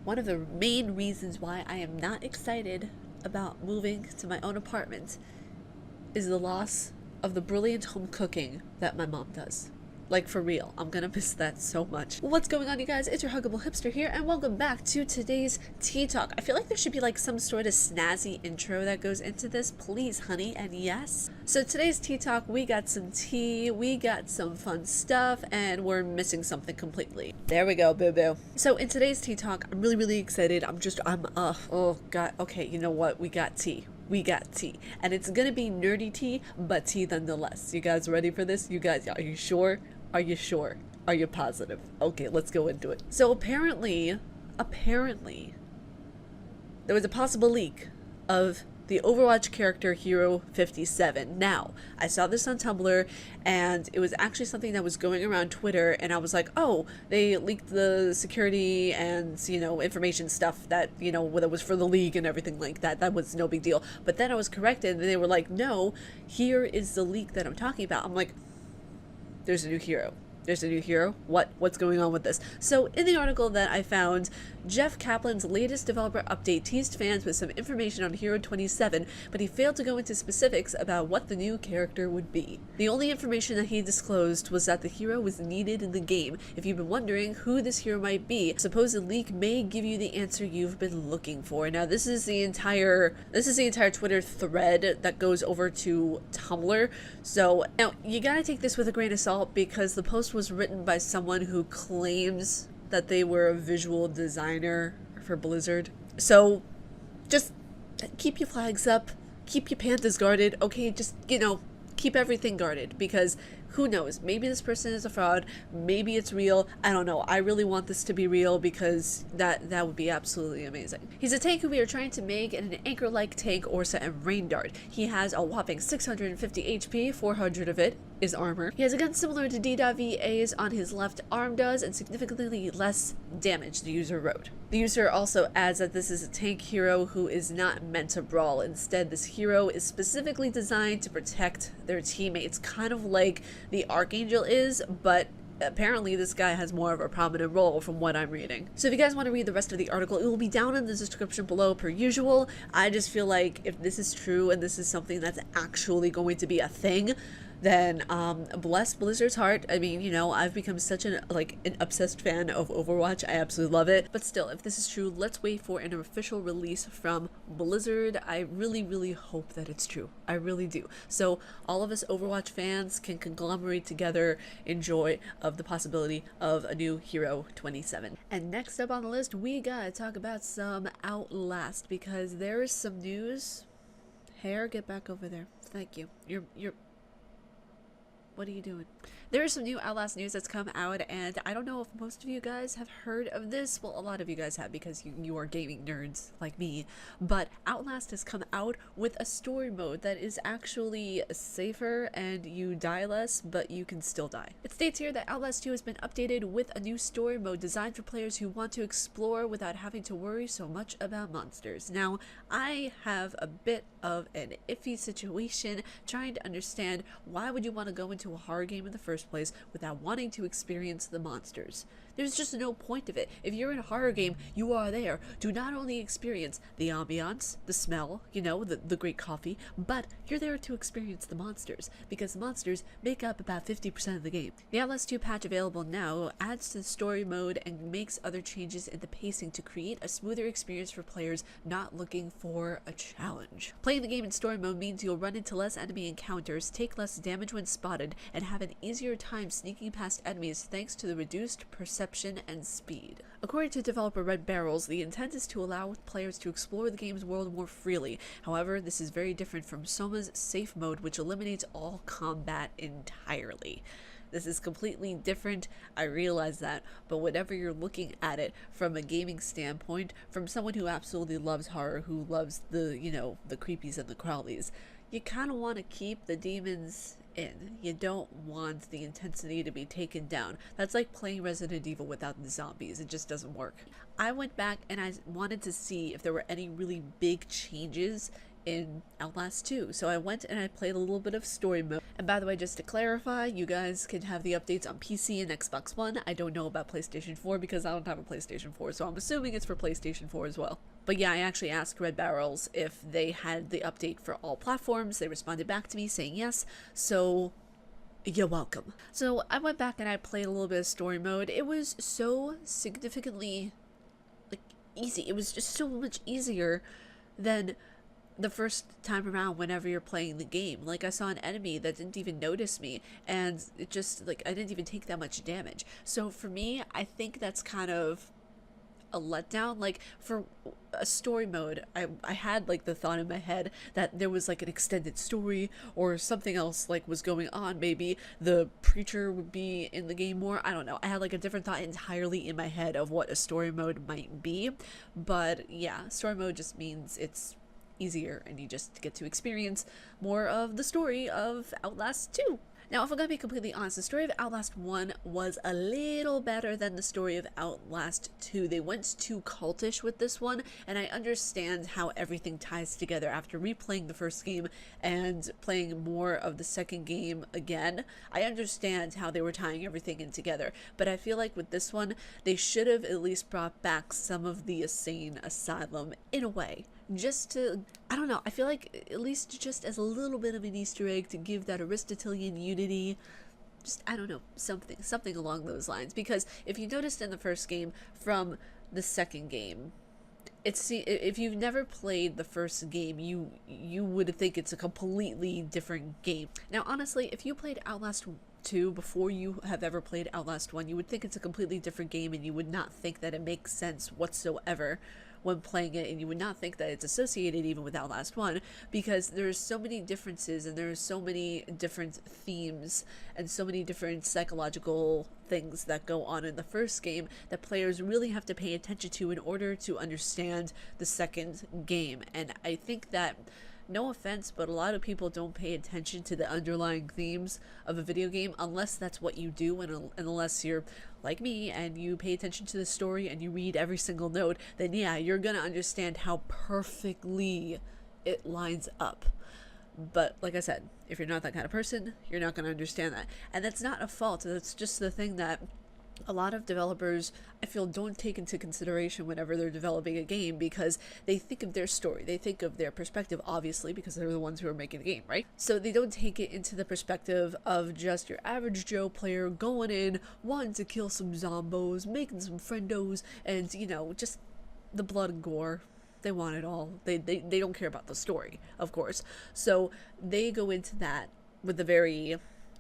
One of the main reasons why I am not excited about moving to my own apartment is the loss of the brilliant home cooking that my mom does. Like, for real, I'm gonna miss that so much. What's going on, you guys? It's your Huggable Hipster here, and welcome back to today's Tea Talk. I feel like there should be like some sort of snazzy intro that goes into this, please, honey, and yes. So today's Tea Talk, we got some tea, we got some fun stuff, and we're missing something completely. There we go, boo-boo. So in today's Tea Talk, I'm really excited. Oh god, okay, you know what? We got tea. We got tea, and it's gonna be nerdy tea, but tea nonetheless. You guys ready for this? You guys, are you sure? Are you sure? Are you positive? Okay, let's go into it. So apparently, there was a possible leak of the Overwatch character Hero 57. Now, I saw this on Tumblr, and it was actually something that was going around Twitter, and I was like, oh, they leaked the security and, you know, information stuff that, you know, that was for the league and everything like that. That was no big deal. But then I was corrected, and they were like, no, here is the leak that I'm talking about. I'm like, there's a new hero. There's a new hero? What's going on with this? So in the article that I found, Jeff Kaplan's latest developer update teased fans with some information on Hero 27, but he failed to go into specifics about what the new character would be. The only information that he disclosed was that the hero was needed in the game. If you've been wondering who this hero might be, a supposed leak may give you the answer you've been looking for. Now this is the entire Twitter thread that goes over to Tumblr. So now you gotta take this with a grain of salt, because the post was written by someone who claims that they were a visual designer for Blizzard. So just keep your flags up, keep your pandas guarded, okay? Just, you know, keep everything guarded, because who knows? Maybe this person is a fraud, maybe it's real, I don't know. I really want this to be real, because that would be absolutely amazing. He's a tank who we are trying to make an anchor-like tank, Orsa, and Rain Dart. He has a whopping 650 HP, 400 of it is armor. He has a gun similar to iv'e's on his left arm does, and significantly less damage, the user wrote. The user also adds that this is a tank hero who is not meant to brawl. Instead, this hero is specifically designed to protect their teammates, kind of like the Archangel is, but apparently this guy has more of a prominent role from what I'm reading. So if you guys want to read the rest of the article, it will be down in the description below per usual. I just feel like if this is true and this is something that's actually going to be a thing, then bless Blizzard's heart. I mean, you know, I've become such an obsessed fan of Overwatch. I absolutely love it. But still, if this is true, let's wait for an official release from Blizzard. I really hope that it's true. I really do. So all of us Overwatch fans can conglomerate together in joy of the possibility of a new Hero 27. And next up on the list, we gotta talk about some Outlast, because there is some news. Hair, get back over there. Thank you. You're what are you doing? There is some new Outlast news that's come out, and I don't know if most of you guys have heard of this. Well, a lot of you guys have, because you are gaming nerds like me. But Outlast has come out with a story mode that is actually safer, and you die less, but you can still die. It states here that Outlast 2 has been updated with a new story mode designed for players who want to explore without having to worry so much about monsters. Now, I have a bit of an iffy situation trying to understand, why would you want to go into a horror game in the first place without wanting to experience the monsters? There's just no point of it. If you're in a horror game, you are there to not only experience the ambiance, the smell, you know, the great coffee, but you're there to experience the monsters, because the monsters make up about 50% of the game. The Outlast 2 patch available now adds to the story mode and makes other changes in the pacing to create a smoother experience for players not looking for a challenge. Playing the game in story mode means you'll run into less enemy encounters, take less damage when spotted, and have an easier time sneaking past enemies thanks to the reduced perception and speed. According to developer Red Barrels, the intent is to allow players to explore the game's world more freely. However, this is very different from Soma's safe mode, which eliminates all combat entirely. This is completely different, I realize that, but whenever you're looking at it from a gaming standpoint, from someone who absolutely loves horror, who loves the, you know, the creepies and the crawlies, you kind of want to keep the demons in. You don't want the intensity to be taken down. That's like playing Resident Evil without the zombies. It just doesn't work. I went back and I wanted to see if there were any really big changes in Outlast 2. So I went and I played a little bit of story mode, And by the way, just to clarify, you guys can have the updates on PC and Xbox One. I don't know about PlayStation 4 because I don't have a PlayStation 4, so I'm assuming it's for PlayStation 4 as well. But yeah, I actually asked Red Barrels if they had the update for all platforms. They responded back to me saying yes, so you're welcome. So I went back and I played a little bit of story mode. It was so significantly easy. It was just so much easier than the first time around whenever you're playing the game. Like, I saw an enemy that didn't even notice me, and it just, like, I didn't even take that much damage. So for me, I think that's kind of a letdown. Like, for a story mode, I had like the thought in my head that there was like an extended story or something else like was going on. Maybe the preacher would be in the game more. I don't know. I had like a different thought entirely in my head of what a story mode might be. But yeah, story mode just means it's easier and you just get to experience more of the story of Outlast 2. Now, if I'm going to be completely honest, the story of Outlast 1 was a little better than the story of Outlast 2. They went too cultish with this one, and I understand how everything ties together after replaying the first game and playing more of the second game again. I understand how they were tying everything in together, but I feel like with this one, they should have at least brought back some of the insane asylum in a way. Just to, I don't know, I feel like at least just as a little bit of an Easter egg to give that Aristotelian unity, just, I don't know, something along those lines. Because if you noticed in the first game from the second game, if you've never played the first game, you would think it's a completely different game. Now, honestly, if you played Outlast 2 before you have ever played Outlast 1, you would think it's a completely different game, and you would not think that it makes sense whatsoever when playing it, and you would not think that it's associated even with Outlast 1, because there's so many differences and there's so many different themes and so many different psychological things that go on in the first game that players really have to pay attention to in order to understand the second game. And I think that, no offense, but a lot of people don't pay attention to the underlying themes of a video game unless that's what you do, and unless you're like me and you pay attention to the story and you read every single note, then yeah, you're gonna understand how perfectly it lines up. But like I said, if you're not that kind of person, you're not gonna understand that. And that's not a fault, that's just the thing that a lot of developers, I feel, don't take into consideration whenever they're developing a game, because they think of their story, they think of their perspective, obviously, because they're the ones who are making the game, right? So they don't take it into the perspective of just your average Joe player going in, wanting to kill some zombos, making some friendos, and, you know, just the blood and gore. They want it all. They don't care about the story, of course. So they go into that with a very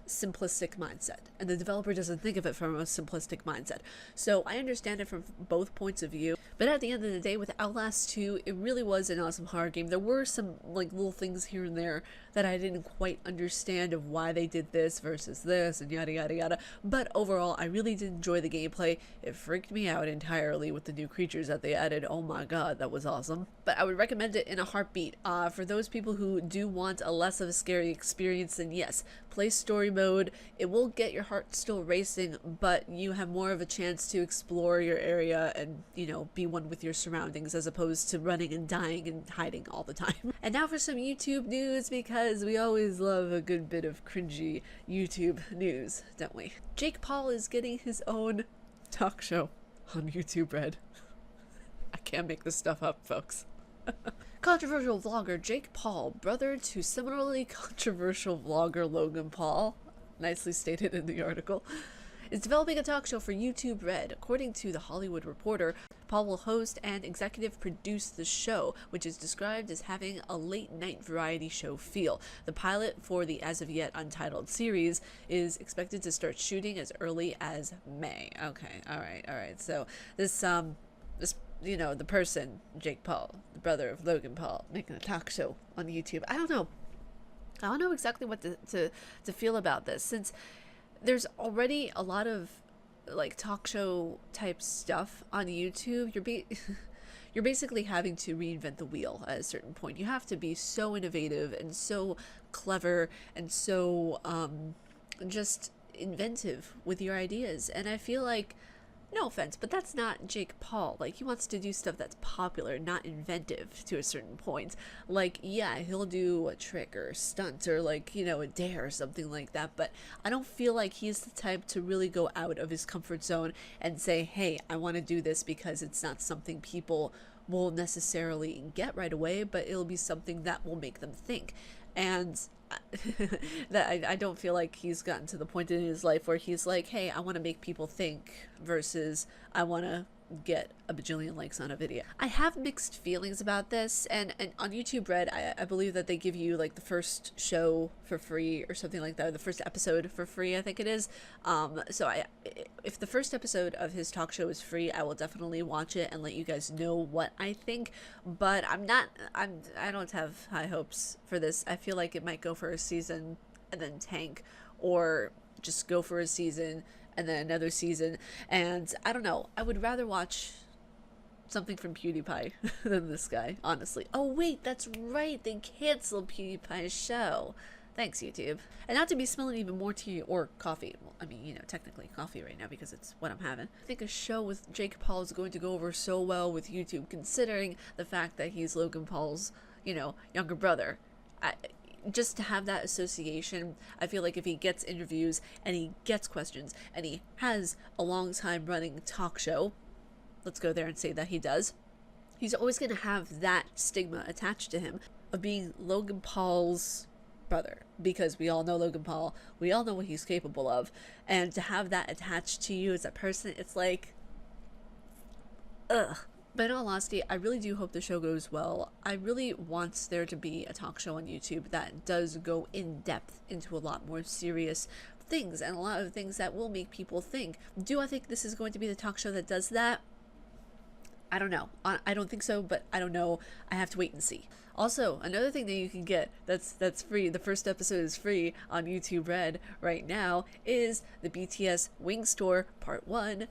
simplistic mindset, and the developer doesn't think of it from a simplistic mindset. So I understand it from both points of view, but at the end of the day, with Outlast 2, it really was an awesome horror game. There were some like little things here and there that I didn't quite understand of why they did this versus this and yada yada yada, but overall I really did enjoy the gameplay. It freaked me out entirely with the new creatures that they added. Oh my god, that was awesome. But I would recommend it in a heartbeat. For those people who do want a less of a scary experience, then yes, play story mode. It will get your heart still racing, but you have more of a chance to explore your area and, you know, be one with your surroundings, as opposed to running and dying and hiding all the time. And now for some YouTube news, because we always love a good bit of cringy YouTube news, don't we? Jake Paul is getting his own talk show on YouTube Red. I can't make this stuff up, folks. Controversial vlogger Jake Paul, brother to similarly controversial vlogger Logan Paul, nicely stated in the article, is developing a talk show for YouTube Red. According to The Hollywood Reporter, Paul will host and executive produce the show, which is described as having a late-night variety show feel. The pilot for the as-of-yet untitled series is expected to start shooting as early as May. Okay, alright. So this, you know, the person, Jake Paul, the brother of Logan Paul, making a talk show on YouTube. I don't know exactly what to feel about this, since there's already a lot of like talk show type stuff on YouTube. You're basically having to reinvent the wheel at a certain point. You have to be so innovative and so clever and so just inventive with your ideas. And I feel like No offense, but that's not Jake Paul. Like, he wants to do stuff that's popular, not inventive to a certain point. Like, yeah, he'll do a trick or a stunt or, like, you know, a dare or something like that, but I don't feel like he's the type to really go out of his comfort zone and say, hey, I want to do this, because it's not something people will necessarily get right away, but it'll be something that will make them think. And that I don't feel like he's gotten to the point in his life where he's like, hey, I want to make people think, versus I want to get a bajillion likes on a video. I have mixed feelings about this, and on YouTube Red, I believe that they give you like the first show for free or something like that, or the first episode for free, I think it is. So if the first episode of his talk show is free, I will definitely watch it and let you guys know what I think. But I don't have high hopes for this. I feel like it might go for a season and then tank, or just go for a season and then another season, and I don't know. I would rather watch something from PewDiePie than this guy, honestly. Oh wait, that's right, they canceled PewDiePie's show. Thanks, YouTube. And not to be smelling even more tea or coffee. Well, I mean, you know, technically coffee right now because it's what I'm having. I think a show with Jake Paul is going to go over so well with YouTube, considering the fact that he's Logan Paul's, you know, younger brother. Just to have that association, I feel like if he gets interviews and he gets questions and he has a long time running talk show, let's go there and say that he does, he's always going to have that stigma attached to him of being Logan Paul's brother, because we all know Logan Paul, we all know what he's capable of, and to have that attached to you as a person, it's like, ugh. But in all honesty, I really do hope the show goes well. I really want there to be a talk show on YouTube that does go in depth into a lot more serious things, and a lot of things that will make people think. Do I think this is going to be the talk show that does that? I don't know. I don't think so, but I don't know. I have to wait and see. Also, another thing that you can get that's free, the first episode is free on YouTube Red right now, is the BTS Wing Store Part 1.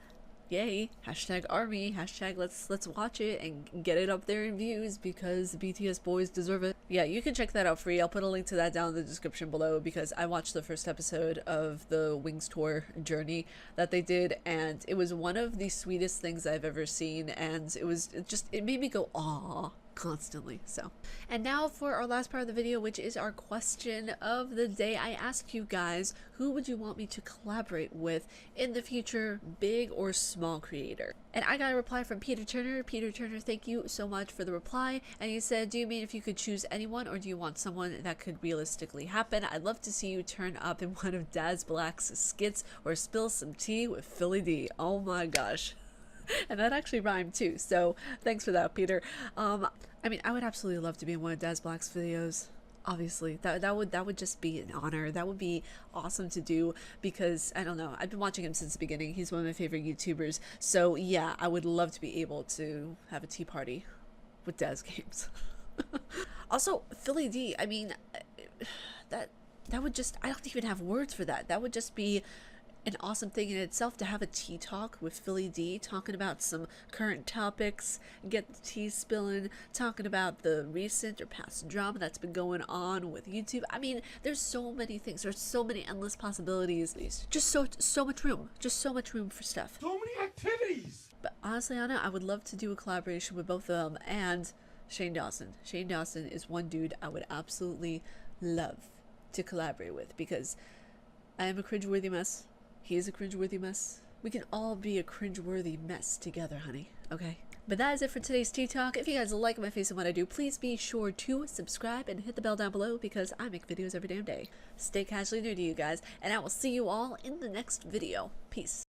Yay, hashtag army, hashtag let's watch it and get it up there in views, because the BTS boys deserve it. Yeah, you can check that out free. I'll put a link to that down in the description below, because I watched the first episode of the Wings Tour journey that they did, and it was one of the sweetest things I've ever seen, and it made me go aww constantly. So, and now for our last part of the video, which is our question of the day. I asked you guys, who would you want me to collaborate with in the future, big or small creator? And I got a reply from Peter Turner. Peter Turner, thank you so much for the reply. And he said, do you mean if you could choose anyone, or do you want someone that could realistically happen? I'd love to see you turn up in one of Daz Black's skits, or spill some tea with Philly D. Oh my gosh. And that actually rhymed too, so thanks for that, Peter. I mean, I would absolutely love to be in one of Daz Black's videos. Obviously, that would just be an honor. That would be awesome to do, because I don't know, I've been watching him since the beginning. He's one of my favorite YouTubers. So yeah, I would love to be able to have a tea party with Daz Games. Also, Philly D, I mean, that would just, I don't even have words for that. That would just be an awesome thing in itself, to have a tea talk with Philly D, talking about some current topics, get the tea spilling, talking about the recent or past drama that's been going on with YouTube. I mean, there's so many things, there's so many endless possibilities, just so much room for stuff, so many activities. But honestly, Anna, I would love to do a collaboration with both of them. And Shane Dawson is one dude I would absolutely love to collaborate with, because I am a cringeworthy mess. He is a cringeworthy mess. We can all be a cringeworthy mess together, honey. Okay? But that is it for today's Tea Talk. If you guys like my face and what I do, please be sure to subscribe and hit the bell down below, because I make videos every damn day. Stay casually nerdy, you guys, and I will see you all in the next video. Peace.